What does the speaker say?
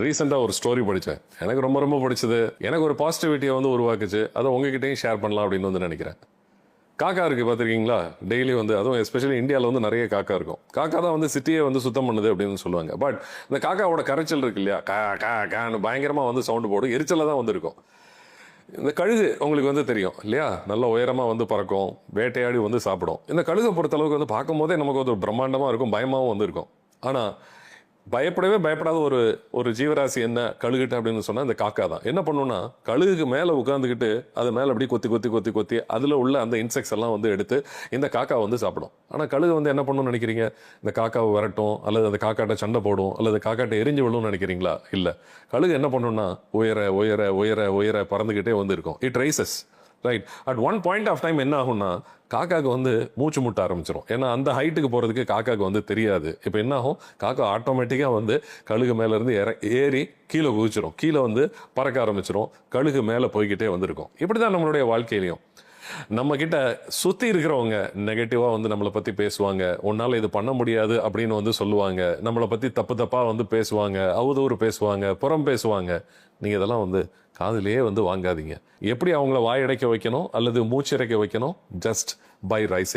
ரீசெண்டாக ஒரு ஸ்டோரி படித்தேன். எனக்கு ரொம்ப ரொம்ப பிடிச்சது. எனக்கு ஒரு பாசிட்டிவிட்டியை வந்து உருவாக்குச்சு. அதை உங்ககிட்டயும் ஷேர் பண்ணலாம் அப்படின்னு வந்து நினைக்கிறேன். காக்கா இருக்குது பார்த்துருக்கீங்களா? டெய்லி வந்து அதுவும் எஸ்பெஷலி இந்தியாவில் வந்து நிறைய காக்கா இருக்கும். காக்கா தான் வந்து சிட்டியை வந்து சுத்தம் பண்ணுது அப்படின்னு சொல்லுவாங்க. பட் இந்த காக்காவோட கரைச்சல் இருக்கு இல்லையா, கா கா கான்னு பயங்கரமாக வந்து சவுண்டு போடும். எரிச்சலாக தான் வந்து இருக்கும். இந்த கழுகு உங்களுக்கு வந்து தெரியும் இல்லையா, நல்ல உயரமாக வந்து பறக்கும், வேட்டையாடி வந்து சாப்பிடும். இந்த கழுகை பொறுத்தளவுக்கு வந்து பார்க்கும் போதே நமக்கு வந்து பிரம்மாண்டமாக இருக்கும், பயமாகவும் வந்து இருக்கும். ஆனால் பயப்படவே பயப்படாத ஒரு ஒரு ஜீவராசி என்ன கழுகுட்ட அப்படின்னு சொன்னா இந்த காக்கா தான். என்ன பண்ணுன்னா, கழுகுக்கு மேல உட்காந்துக்கிட்டு அது மேல அப்படி கொத்தி கொத்தி கொத்தி கொத்தி அதுல உள்ள அந்த இன்செக்ட்ஸ் எல்லாம் வந்து எடுத்து இந்த காக்கா வந்து சாப்பிடும். ஆனா கழுகு வந்து என்ன பண்ணும்னு நினைக்கிறீங்க? இந்த காக்காவை விரட்டும், அல்லது அந்த காக்காட்ட சண்டை போடும், அல்லது காக்காட்ட எரிஞ்சு விழும்னு நினைக்கிறீங்களா? இல்ல. கழுகு என்ன பண்ணுன்னா, உயர உயர உயர உயர பறந்துகிட்டே வந்து இருக்கும். It rises, right. At one point of time என்ன ஆகும்னா, காக்காக்கு வந்து மூச்சு முட்ட ஆரம்பிச்சிடும். ஏன்னா அந்த ஹைட்டுக்கு போகிறதுக்கு காக்காக்கு வந்து தெரியாது. இப்போ என்ன ஆகும், காக்கா ஆட்டோமேட்டிக்காக வந்து கழுகு மேலேருந்து ஏறி கீழே குதிச்சிடும். கீழே வந்து பறக்க ஆரம்பிச்சிடும். கழுகு மேலே போய்கிட்டே வந்திருக்கும். இப்படி தான் நம்மளுடைய வாழ்க்கையிலையும் நம்ம கிட்ட சுற்றி இருக்கிறவங்க நெகட்டிவாக வந்து நம்மளை பற்றி பேசுவாங்க. உன்னால் இது பண்ண முடியாது அப்படின்னு வந்து சொல்லுவாங்க. நம்மளை பற்றி தப்பு தப்பாக வந்து பேசுவாங்க, அவதூறு பேசுவாங்க, புறம் பேசுவாங்க. நீங்கள் இதெல்லாம் வந்து காதுலயே வந்து வாங்காதீங்க. எப்படி அவங்கள வாயடைக்க வைக்கணும் அல்லது மூச்சிறைக்க வைக்கணும்? Just by rising.